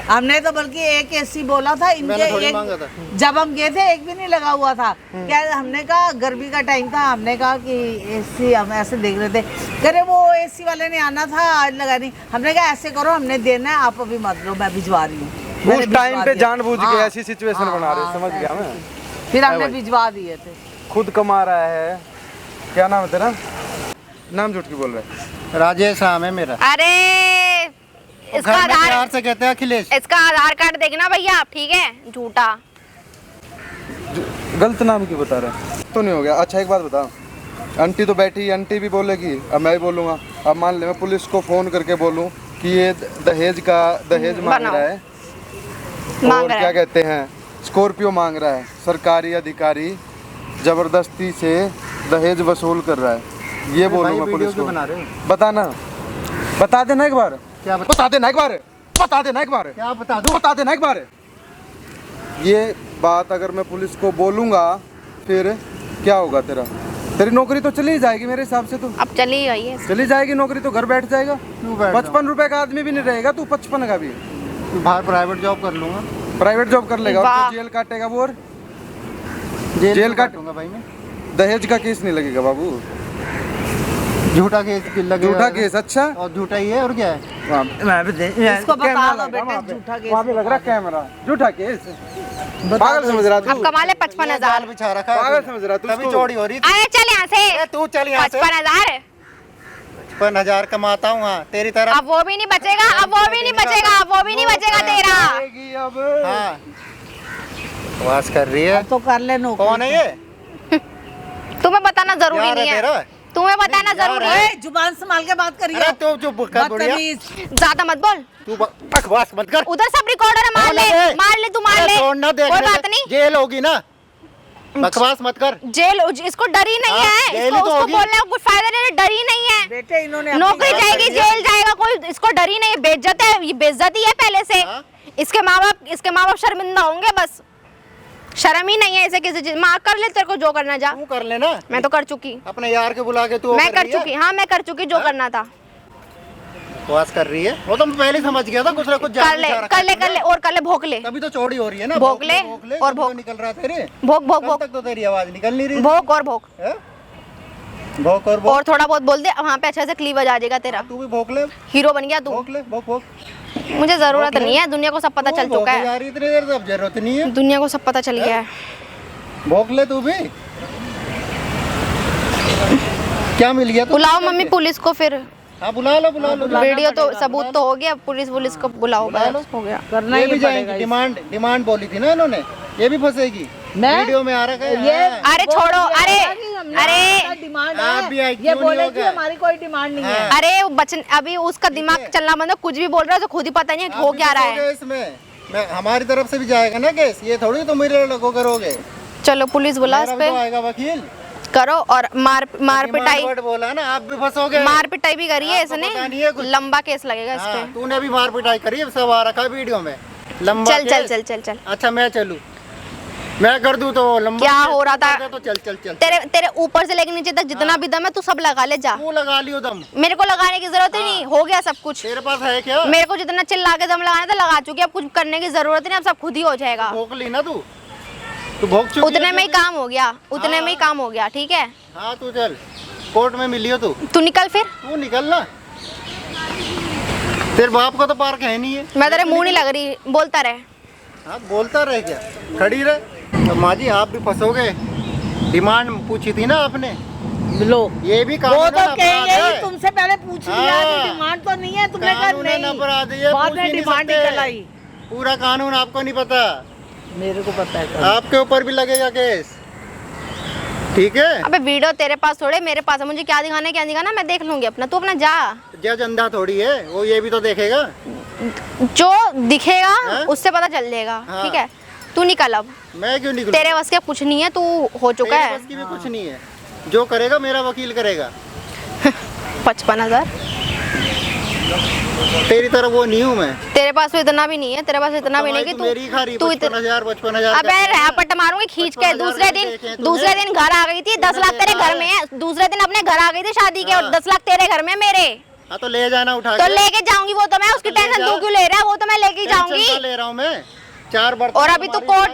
हमने तो बल्कि एक एसी बोला था इनके, मैंने थोड़ी मांगा था। जब हम गए थे एक भी नहीं लगा हुआ था। क्या हमने कहा गर्मी का टाइम था, हमने कहा कि एसी, हम ऐसे देख रहे थे, कह रहे वो एसी वाले ने आना था आज लगा नहीं। हमने कहा ऐसे करो, हमने देना है, आप अभी मत लो, मैं भिजवा रही हूँ। मैंने उस टाइम भिजवा पे दिया। जानबूझ के हाँ, ऐसी सिचुएशन हाँ, बना रहे, हाँ, समझ गया मैं। फिर हमने भाई। भिजवा दिए थे। खुद कमा रहा है, क्या नाम है तेरा? नाम झूठ की बोल रहा है। राजेश नाम है मेरा। अरे इसका घर में प्यार आधार, से कहते हैं अखिलेश। इसका आधार कार्ड देखना भैया आप, ठीक है? झूठा। गलत नाम क्यों बता रहे हैं? तो नहीं हो गया। अच्छा एक बात बताओ, आंटी तो बैठी, आंटी भी बोलेगी, अब मैं भी बोलूँगा। अब मान ले मैं पुलिस को फ़ोन करके बोलूँ कि ये दहेज मांग बनाओ। रहा है, मांग और रहा क्या है। कहते हैं, स्कॉर्पियो मांग रहा है, सरकारी अधिकारी ज़बरदस्ती से दहेज वसूल कर रहा है, ये बोलूँ मैं पुलिस को? बना रहे हो? बताना, बता देना एक बार, क्या बता देना एक बार, बता देना एक बार, क्या बता दूं? बता देना एक बार। ये बात अगर मैं पुलिस को बोलूँगा फिर क्या होगा तेरा? तेरी नौकरी तो चली जाएगी मेरे हिसाब से। तो अब चली गई है। चली जाएगी नौकरी, तो घर बैठ जाएगा। क्यों बैठ 55 रुपए का आदमी भी नहीं रहेगा, तू 55 का भी। जाऊं? बाहर प्राइवेट जॉब कर लूंगा। प्राइवेट जॉब कर लेगा और वाह। तो जेल काटेगा वो, और जेल जेल काट- काटूंगा भाई मैं। दहेज का केस नहीं लगेगा बाबू। झूठा केस लगेगा। झूठा केस? अच्छा, और झूठा ही है और क्या है? इसको बता दो बेटे, झूठा केस वहाँ पे लग रहा कैमरा, झूठा केस। बता पागल दो। समझ रहा अब तू? कमा ले 55,000। जाल बिछा रखा है। पागल समझ रहा तू तभी उसको? चोरी हो रही थी। अरे चल यहाँ से। तू चल यहाँ से। 55,000। 55,000 कमाता हूँ। हाँ तेरी तरह। अब वो भी नहीं बचेगा, अब वो भी नहीं बचेगा, अब वो भी नहीं बचेगा तेरा। आएगी अब। हाँ वास कर रही है। अब तो कर ले नौकरी। कौन है ये? तुम्हें बताना जरूरी यार है नहीं है, तेरा? तुम्हें बताना यार जरूरी है। है। ए, जुबान संभाल के बात करिए। अरे तू चुप कर बुढ़िया। बदतमीज। ज्यादा मत बोल। तू बकवास मत कर। उधर सब रिकॉर्डर है, मार ले, मार ले, तू मार ले, छोड़ना, देख कोई ले, बात नहीं। जेल होगी ना। बकवास मत कर। जेल, इसको डर ही नहीं हाँ, है, जेल इसको ही तो उसको होगी। बोलने का कुछ फायदा नहीं है, डर ही नहीं है। बेटे इन्होंने अपनी नौकरी बात जाएगी, करी है। जेल जाएगा, कोई इसको डर ही नहीं है। बेइज्जत है, ये बेइज्जती है पहले से। हाँ। इसके माँ बाप शर्मिंदा होंगे, बस शर्म ही नहीं है इसे किसी चीज। माँ कर ले, तेरे को जो करना जा। तू कर लेना। मैं तो कर चुकी, अपने यार के बुला के तू मैं कर चुकी, हाँ मैं कर चुकी जो करना था। बकवास कर रही है। वो तो मैं पहले ही समझ गया था, कुछ ना कुछ जाल कर ले, बिछा रखा कर ले, है कर ले, और कर ले, भोग ले, तभी तो चोरी हो रही है ना। भोग ले, और तभी तो भोग। निकल रहा है तेरे। भोग भोग कल भोग तक तो तेरी आवाज निकल नहीं रही। भोग और भोग, हैं? भोग और भोग। और थोड़ा बहुत बोल दे, वहाँ पे अच्छे से क्लीवेज आ जाएगा तेरा। तू भी भोग ले। हीरो बन गया तू। भोग ले, भोग भोग। मुझे जरूरत नहीं है, दुनिया को सब पता चल चुका है, यार इतनी देर से अब जरूरत नहीं है। दुनिया को सब पता चल गया है। भोग ले तू भी। क्या मिल गया? बुलाओ मम्मी पुलिस को फिर। हाँ बुला लो, बुला लो। वीडियो तो सबूत तो हो गया, पुलिस को बुलाओ, बस हो गया। करना ये ही भी पड़ेगा। जाएंगी। डिमांड बोली थी ना इन्होंने, ये भी फंसेगी। मैं? वीडियो में आ रखा है। ये हाँ। अरे छोड़ो, अरे अरे डिमांड आप भी है, IQ ये नहीं बोले होगा। कि हमारी कोई डिमांड नहीं है। हाँ। अरे वो बचन, अभी उसका दिमाग चलना बंद है, कुछ भी बोल रहा है तो खुद ही पता नहीं है कि आप हो भी क्या रहा है। फंसोगे इसमें। मैं हमारी तरफ से भी जाएगा ना केस, ये थोड़ी तो मेरे लोगों करोगे। चलो पुलिस बुला इस मेरा भी पे, तो आएगा वकील। करो। और मार पिटाई, डिमांड वर्ड बोला ना, आप भी फंसोगे। मार पिटाई भी करी है आपको इसने, पता नहीं है कुछ। लंबा केस लगेगा इस हाँ, पे। तूने भी मार पिटाई करी है, सब आ रखा है वीडियो में। लंबा चल चल केस। चल चल चल। अच्छा मैं चलूं, मैं कर दूं तो लंबा क्या केस हो रहा था? कर दे तो चल चल चल। तेरे ऊपर से लेके नीचे तक जितना भी दम है तू सब लगा ले जा, तू लगा लियो दम। मेरे को लगाने की जरूरत ही नहीं, हो गया सब कुछ। तेरे पास है क्या? मेरे को जितना चिल्ला के दम लगाना था लगा चुकी, अब कुछ करने की जरूरत ही नहीं, अब सब खुद ही हो जाएगा। भोग ली ना तू भोग चुकी उतने है में ही तू भी। काम हो गया, उतने में ही काम हो गया, ठीक है। हाँ तू चल, कोर्ट में मिलियो तू निकल फिर, तू निकल ना। तेरे बाप का तो पार्क है नहीं है। मैं तेरे मुंह नहीं लग रही, बोलता रहे। हाँ बोलता रहे क्या, खड़ी रहे। तो माँ जी आप भी फंसोगे। डिमांड पूछी थी ना आपने, लो ये भी वो कानूनन तो अपराध कहेंगे है। ही, तुमसे पहले पूछ लिया हाँ। कि डिमांड तो नहीं है, तुमने कहा कानूनन नहीं, अपराध है, ये बाद पूछ में ही नहीं डिमांड ही सकते। चलाई। पूरा कानून आपको नहीं पता, मेरे को पता है। आपके ऊपर भी लगेगा केस, ठीक है। अबे वीडियो तेरे पास थोड़े मेरे पास है, मुझे क्या दिखाना है क्या दिखाना मैं देख लूंगी अपना, तू अपना जा। जज अंधा थोड़ी है, वो ये भी तो देखेगा। जो दिखेगा हाँ? उससे पता चल जाएगा, हाँ। ठीक है। तू निकल अब, मैं क्यों निकलूं? तेरे बस के कुछ नहीं है, तू हो चुका तेरे है। बस की भी कुछ नहीं है, जो करेगा मेरा वकील करेगा। 55,000 तेरी तरह वो नहीं हूँ मैं। तेरे पास तो इतना भी नहीं है, तेरे पास इतना भी नहीं कि कमाई तो मेरी खा रही, तू 55,000 अबे रैपट मारूंगी खींच के। 55,000 देखे हैं दूसरे तूने? दिन घर आ गई थी, 10 लाख तेरे घर में है। दूसरे दिन अपने घर आ गई थी शादी के, और हाँ। 10 लाख तेरे घर में है मेरे। हाँ तो ले जाना उठा तो के। लेके जाऊंगी, वो तो मैं उसकी तो ले टेंशन जा। तू क्यों ले रहा है, वो तो मैं लेके टेंशन जाऊंगी। तो ले रहा हूँ मैं, 4 बर्तन और अभी तू कोर्ट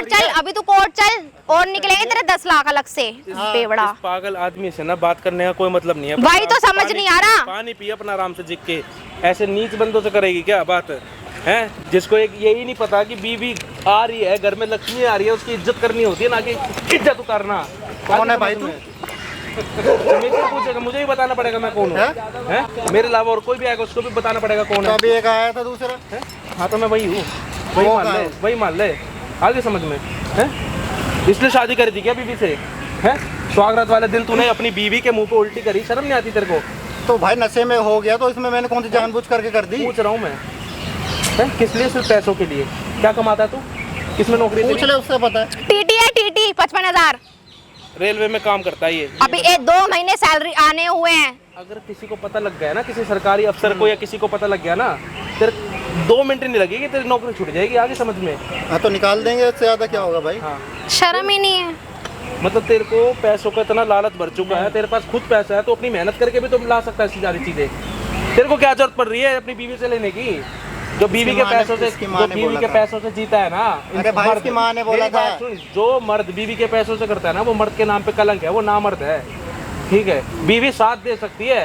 चल, अभी तू कोर्ट चल और निकलेंगे तेरे 10 लाख अलग से। बेवड़ा इस पागल आदमी से ना बात करने का कोई मतलब नहीं है। भाई तो समझ पानी- नहीं आ रहा। पानी पी अपना आराम से जिक के, ऐसे नीच बंदों से करेगी क्या बात है? जिसको एक यही नहीं पता कि बीवी आ रही है घर में, लक्ष्मी आ रही है, उसकी इज्जत करनी होती है, ना कि इज्जत उतारना। कौन है भाई तू? मुझे पूछेगा, मुझे ही बताना पड़ेगा मैं कौन हूँ। हैं? मेरे अलावा और कोई भी आएगा उसको भी बताना पड़ेगा कौन तो है। अभी एक आया था दूसरा। हैं? हाँ तो मैं वही हूँ, वही वो मान कहाँ ले, है? वही मान ले, आगे समझ में है। इसलिए शादी करी थी क्या बीवी से? है स्वागत वाले दिन तूने अपनी बीवी के मुंह पे उल्टी करी, शर्म नहीं आती तेरे को? तो भाई नशे में हो गया, तो इसमें मैंने कौन सी जानबूझ करके कर दी? पूछ रहा हूँ मैं, हैं? किस लिए? सिर्फ पैसों के लिए। क्या कमाता है तू? किसमें नौकरी पूछ तेरी? ले, उससे पता है। टीटी है, टीटी 55,000। रेलवे में काम करता है ये। अभी 2 महीने सैलरी आने हुए हैं। अगर किसी को पता लग गया ना, किसी सरकारी अफसर को या किसी को पता लग गया ना, तेरे 2 मिनट नहीं लगेगी, तेरी नौकरी छूट जाएगी, आगे समझ में। हाँ तो निकाल देंगे, इससे ज्यादा क्या होगा भाई? हाँ शर्म ही नहीं है। मतलब तेरे को पैसों का इतना लालच भर चुका है, तेरे पास खुद पैसा है तो अपनी मेहनत करके भी तुम ला सकता है ऐसी सारी चीजें। तेरे को क्या जरूरत पड़ रही है अपनी बीवी से लेने की? जो बीवी के पैसों से, इसकी माँ जो ने बीवी बोला के था। पैसों से जीता है ना, अरे भाई, मर्द- इसकी माँ ने बोला मेरी बात था। सुन, जो मर्द बीवी के पैसों से करता है ना, वो मर्द के नाम पे कलंक है, वो नामर्द है। ठीक है, बीवी साथ दे सकती है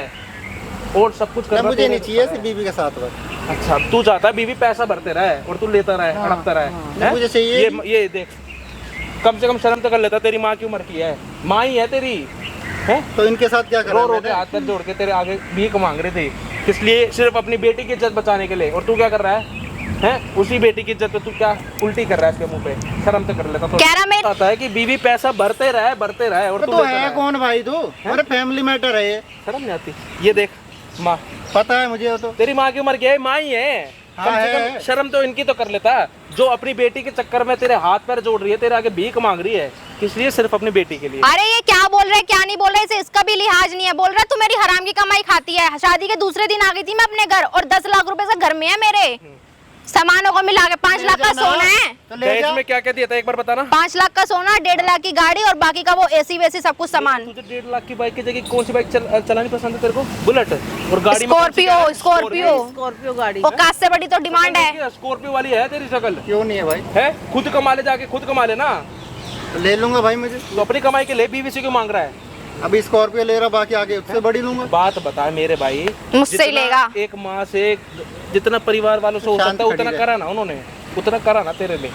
और सब कुछ करना मुझे तेरे नहीं चाहिए ऊपर सिर्फ है। बीवी के साथ बस। अच्छा, तू चाहता है बीवी पैसा भरते रहे और तू लेता रहे, हड़पता रहे, हैं? मुझे चाहिए ये देख, कम से कम शर्म तो कर लेता। तेरी माँ की उम्र की है, माँ ही है तेरी, है? तो इनके साथ क्या रो करा रो के मैंने? हाथ पैर जोड़ के तेरे आगे भीख मांग रहे थे, किस लिए? सिर्फ अपनी बेटी की इज्जत बचाने के लिए। और तू क्या कर रहा है? हैं? उसी बेटी की इज्जत पे तू क्या उल्टी कर रहा है इसके मुंह पे? शर्म तो कर लेता। तो कह रहा मैं आता है कि बीवी पैसा भरते रहे और तू तो लेता है रहे। कौन भाई तू? अरे फैमिली मैटर है ये, शर्म नहीं आती? ये देख माँ, पता है मुझे। वो तो तेरी माँ की उम्र क्या है? माँ ही है। हाँ, कम से है। कम शर्म तो इनकी तो कर लेता, जो अपनी बेटी के चक्कर में तेरे हाथ पैर जोड़ रही है, तेरे आगे भीख मांग रही है, किस लिए? सिर्फ अपनी बेटी के लिए। अरे ये क्या बोल रहे, क्या नहीं बोल रहे, इसे इसका भी लिहाज नहीं है। बोल रहा है तू मेरी हराम की कमाई खाती है। शादी के दूसरे दिन आ गई थी मैं अपने घर, और 10 लाख रुपए से घर में है मेरे। सामानों को मिला के 5 लाख का सोना है। तो ले दहेज जा। में क्या क्या दिया था एक बार बताना। 5 लाख का सोना, 1.5 लाख की गाड़ी, और बाकी का वो एसी वेसी सब कुछ सामान। तुझे 1.5 लाख की बाइक की जगह कौन सी बाइक चलानी पसंद है तेरे को? बुलेट। और गाड़ी में कौन सी क्या है? स्कॉर्पियो स्कॉर्पियो गाड़ी औकात से बड़ी तो डिमांड है। स्कॉर्पियो वाली है तेरी शक्ल, क्यों नहीं है भाई? है? खुद कमा ले, जाके खुद कमा ले ना। तो ले लूंगा भाई मुझे। तो अपनी कमाई के लिए बीवी से क्यों मांग रहा है? अभी स्कॉर्पियो ले रहा, बाकी आगे उससे बड़ी लूंगा। बात बता मेरे भाई, मुझसे ही जितना लेगा। एक माँ से जितना परिवार वालों से हो शांत सकता है उतना खड़ी करा ना उन्होंने, उतना करा ना तेरे लिए।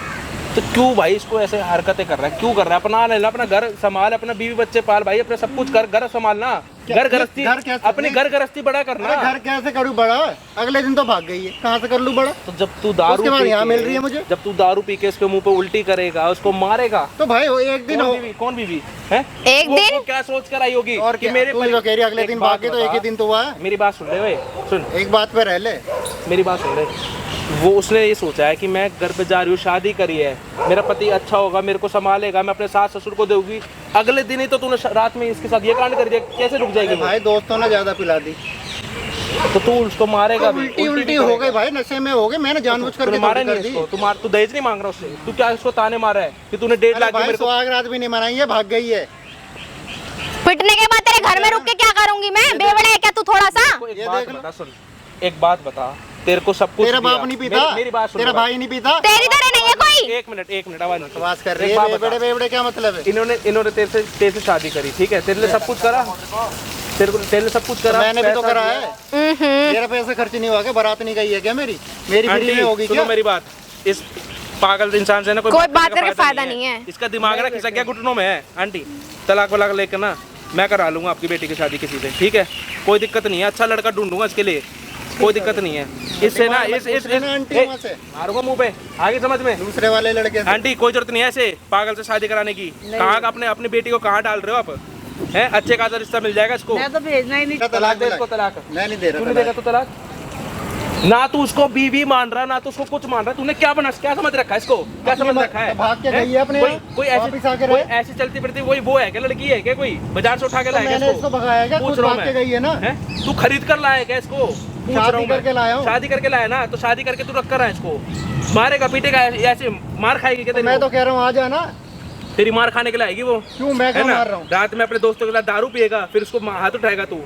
तो क्यों भाई इसको ऐसे हरकतें कर रहा है? क्यों कर रहा है? अपना ले ला, अपना घर संभाल, अपना बीवी बच्चे पाल भाई, अपने सब कुछ कर, घर संभालना, घर गृहस्थी, घर कैसे- अपनी घर गृहस्थी बड़ा करना। अरे घर कैसे करूँ बड़ा? अगले दिन तो भाग गई है, कहाँ से कर लूँ बड़ा? तो जब तू दारू उसके बाद पी यहाँ के- मिल रही है मुझे। जब तू दारू पी के उसके मुंह पे उल्टी करेगा, उसको मारेगा, तो भाई वो एक दिन कौन हो। बीवी? कौन बीवी है? एक वो दिन? क्या सोच कर आई होगी और कि क्या? मेरे तू जो कह रही है अगले एक दिन बात भागे, तो एक ही बता। दिन तो हुआ है। मेरी बात सुन ले भाई, सुन एक बात पे रह ले। मेरी बात सुन ले। वो उसने ये सोचा है कि मैं घर पे जा रही हूँ, शादी करी है, मेरा पति अच्छा होगा, मेरे को संभालेगा, मैं अपने सास ससुर को दूंगी। अगले दिन ही तो तूने रात में इसके साथ ये कांड कर दिया, कैसे रुक जाएगी अरे वो? भाई दोस्तों ने ज्यादा पिला दी, तो तू उसको मारेगा भी, उल्टी भी उल्टी हो करेगा। गई भाई, नशे में हो गए। मैंने जानबूझ करके तूने मारा थोड़ी नहीं कर दी। इसको, तू दहेज नहीं मांग रहा उससे, तू क्या उसको ताने मारा है कि तूने 1.5 अरे लाख की भाई मेरे को? सुहाग रात भी नहीं मनाई है, भाग गई है। पिटने के बाद तेरे घर में रुक के क्या करूंगी मैं? बेवड़ा है क्या तू थोड़ा सा? एक ये बात देख लो। बता, सुन एक बात बता, तेरे को सब कुछ तेरा दिया। बाप नहीं पीता? मेरी बात सुन तेरा ले भाई। भाई नहीं पीता? तेरी तरह नहीं है कोई। एक मिनट आवाज मत बकवास कर रही एक बात है। बता। बेबड़े बेबड़े क्या मतलब है? इन्होंने तेरे से शादी करी, ठीक है, तेरे लिए सब कुछ करा, तेरे लिए सब कुछ करा, मैंने भी तो पैसा करा दिया। है। मेरा पैसा खर्च नहीं हुआ क्या? बारात नहीं गई है क्या मेरी? मेरी फ्री आंटी, में होगी सुनो क्या? मेरी बात, इस पागल इंसान से ना कोई बात करके फायदा नहीं है। इसका दिमाग ना खिसक गया घुटनों में है। आंटी तलाक वलाक लेकर ना मैं करा लूँगा आपकी बेटी की शादी किसी से, ठीक है, कोई दिक्कत नहीं है, अच्छा लड़का ढूंढूंगा इसके लिए, कोई दिक्कत नहीं है। इससे ना इस आंटी वहाँ से मारूंगा मुंह पे, आगे समझ में। दूसरे वाले लड़के से। आंटी कोई जरूरत नहीं है ऐसे पागल से शादी कराने की। कहाँ का अपनी बेटी को कहाँ डाल रहे हो आप? हैं अच्छे खासा रिश्ता मिल जाएगा इसको। मैं तो भेजना ही नहीं। तलाक दे इसको, तलाक। मैं नहीं दे तू नहीं रहा देगा तो तलाक? ना तू उसको बीवी मान रहा, ना तो उसको कुछ मान रहा, तूने क्या क्या समझ रखा है इसको? क्या समझ रखा है? भाग के गई है अपने कोई वापस आके कोई रहे। ऐसी चलती फिरती वही वो है क्या? लड़की है क्या? कोई बाजार से उठा के लाया मैंने इसको भगाया क्या? पूछ खुद रहा हूँ भाग के मैं। गई है ना। हैं? तू खरीद कर लाया क्या इसको? पूछ रहा शादी हूँ मैं। करके लाया हूँ। शादी करके लाया ना, तो शादी करके तू रख कर रहा है इसको, मारेगा पीटेगा ऐसे मार खाएगी क्या? मैं तो कह रहा हूँ आ जा ना। तेरी मार खाने के लिए आएगी वो। क्यों मैं है क्यों ना? मार रहा हूँ? रात में अपने दोस्तों के साथ दारू पिएगा, फिर उसको हाथ उठाएगा तू।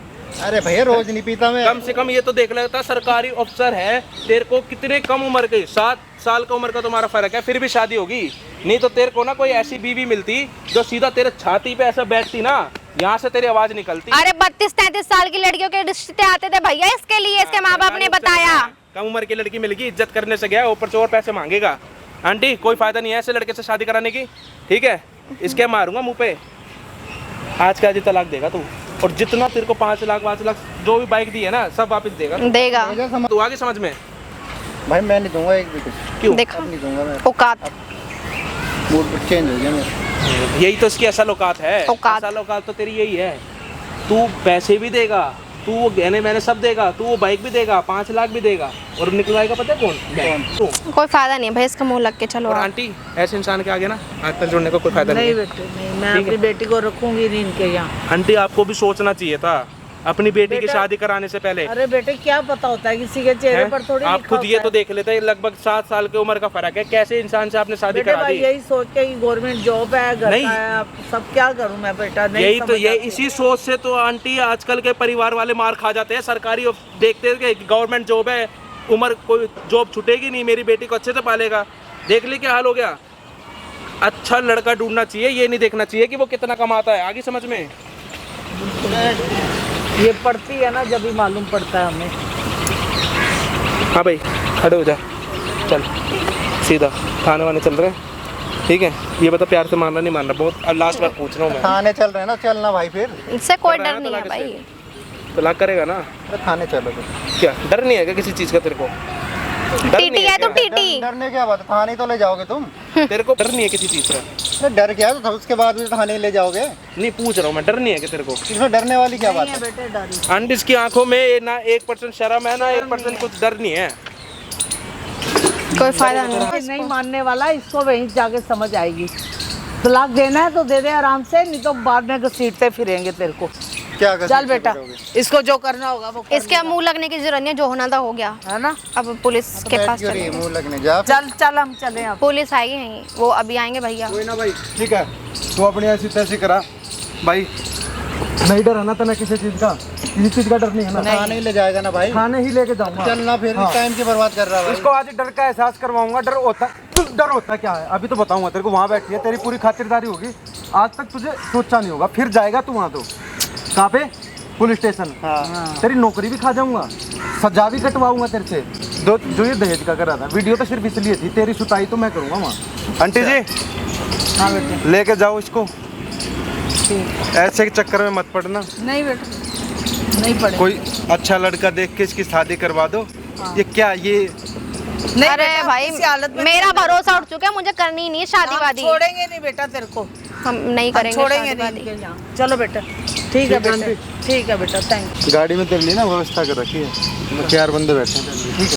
अरे भैया रोज नहीं पीता मैं। कम से कम ये तो देख लेता, सरकारी अफसर है, तेरे को कितने कम उम्र के 7 साल का उम्र का तुम्हारा फर्क है, फिर भी शादी होगी। नहीं तो तेरे को ना कोई ऐसी बीवी मिलती जो सीधा तेरे छाती पे ऐसा बैठती ना, यहाँ से तेरी आवाज निकलती। अरे 32-33 साल की लड़कियों के रिश्ते आते थे भैया इसके लिए, इसके माँ बाप ने बताया। कम उम्र की लड़की मिलेगी, इज्जत करने से गया, ऊपर से और पैसे मांगेगा। आंटी कोई फायदा नहीं है ऐसे लड़के से शादी कराने की, ठीक है? इसके मारूंगा मुंह पे, आज का आज ही तलाक देगा तू, और जितना तेरे को 5 लाख जो भी बाइक दी है ना सब वापस देगा देगा। तू। आगे समझ में? भाई मैं नहीं दूंगा एक भी कुछ। क्यों? देखा नहीं दूंगा मैं। औकात। मूड चेंज हो गया मेरा। यही तो इसकी असल औकात है। औकात। असल औकात तो तेरी यही है, तू पैसे भी देगा, तू वो गहने मैंने सब देगा, तू वो बाइक भी देगा, 5 लाख भी देगा, और निकलवाएगा पता है कौन? तू। कोई फायदा नहीं भाई, इसका मुंह लग के चलो और आप। आंटी ऐसे इंसान के आगे ना हाथ पैर जोड़ने का कोई फायदा नहीं नहीं है। बेटे नहीं, मैं ठीक है। अपनी बेटी को रखूंगी नहीं इनके यहाँ। आंटी आपको भी सोचना चाहिए था अपनी बेटी की बेटा- शादी कराने से पहले। अरे बेटे क्या पता होता है किसी के चेहरे हैं? पर थोड़ी आप लिखा खुद ये होता तो है। देख लेते हैं, लगभग 7 साल की उम्र का फर्क है, कैसे इंसान से आपने शादी बेटे करा भाई दी? यही सोच के गवर्नमेंट जॉब है, घर नहीं। का है, अब सब क्या करूं मैं बेटा? नहीं यही तो समझ ये आती। इसी सोच से तो आंटी आजकल के परिवार वाले मार खा जाते हैं। सरकारी देखते हैं कि गवर्नमेंट जॉब है, उम्र कोई जॉब छूटेगी नहीं, मेरी बेटी को अच्छे से पालेगा। देख ली क्या हाल हो गया। अच्छा लड़का ढूंढना चाहिए, ये नहीं देखना चाहिए कि वो कितना कमाता है। आगे समझ में? ये पड़ती है ना जब भी मालूम पड़ता है हमें। हाँ भाई खड़े हो जा, चल सीधा थाने वाने चल रहे हैं, ठीक है? ये बता प्यार से मानना नहीं मानना, बहुत लास्ट बार पूछ रहा हूँ मैं। थाने चल रहे हैं ना, चलना भाई फिर। इससे कोई कर रहा डर है नहीं है तलाक भाई। तलाक करेगा ना? अरे थाने चलो फिर। क्या डर नहीं है क्या किसी चीज़ का तेरे को? डर टीटी नहीं है तो क्या? टीटी। डरने क्या बात है, थाने तो ले जाओगे तुम। तेरे को डर नहीं है किसी चीज़ का? अरे डर क्या है, तो उसके बाद भी थाने ले जाओगे। नहीं पूछ रहा हूँ मैं, डर नहीं है कि तेरे को? इसमें डरने वाली क्या बात है? बेटे डरी आंटी की आंखों में ना 1% शर्म है ना 1% कुछ डर नहीं है। कोई फायदा नहीं। नहीं मानने वाला, इसको वहीं जाके समझ आएगी। तलाक देना है तो दे दे आराम से, नहीं तो बाद में घसीटते फिरेंगे तेरे को। क्या कर चल सकते बेटा, करोगे? इसको जो करना होगा वो कर इसके मुंह लगने की जरूरत नहीं है, जो होना था हो गया। है ना। अब पुलिस के बैठ पास क्यों रही है, चलेंगे। मुंह लगने जा। चल चल हम चले अब। पुलिस आएगी यहीं, वो अभी आएंगे भैया। कोई ना भाई, ठीक है, तू अपनी ऐसी तैसी करा भाई। नहीं डर है ना तुम्हें किसी चीज का? किसी चीज का डर नहीं है ना? थाने ही ले जाएगा ना भाई। थाने ही लेके जाऊंगा। चलना फिर टाइम की बर्बाद कर रहा है इसको आज डर का एहसास करवाऊंगा। डर होता क्या है अभी तो बताऊंगा तेरे को। वहाँ बैठी है, तेरी पूरी खातिरदारी होगी। आज तक तुझे सोचा नहीं होगा, फिर जाएगा तू वहाँ। तो कहाँ पे? Police station. हाँ। तेरी नौकरी भी खा जाऊंगा, सजा भी कटवाऊंगा तेरे से। जो ये दहेज का करा था, वीडियो तो सिर्फ इसलिए थी, तेरी सुताई तो मैं करूंगा वहाँ। आंटी जी हाँ बेटे लेके जाओ इसको, ऐसे के चक्कर में मत पड़ना। नहीं बेटा नहीं पड़े। कोई अच्छा लड़का देख के इसकी शादी करवा दो। ये क्या ये नहीं अरे बेटा, भाई किसी हालत में मेरा नहीं भरोसा उठ चुका है, मुझे करनी ही नहीं है शादी हम वादी। छोड़ेंगे नहीं बेटा तेरे को, हम नहीं हम करेंगे छोड़ेंगे शादी नहीं वादी। इनके यहाँ। चलो बेटा ठीक है बेटा, ठीक है बेटा, थैंक यू। गाड़ी में तेरे लिए ना व्यवस्था कर रखी है, 4 बंदे बैठे हैं। ठीक है।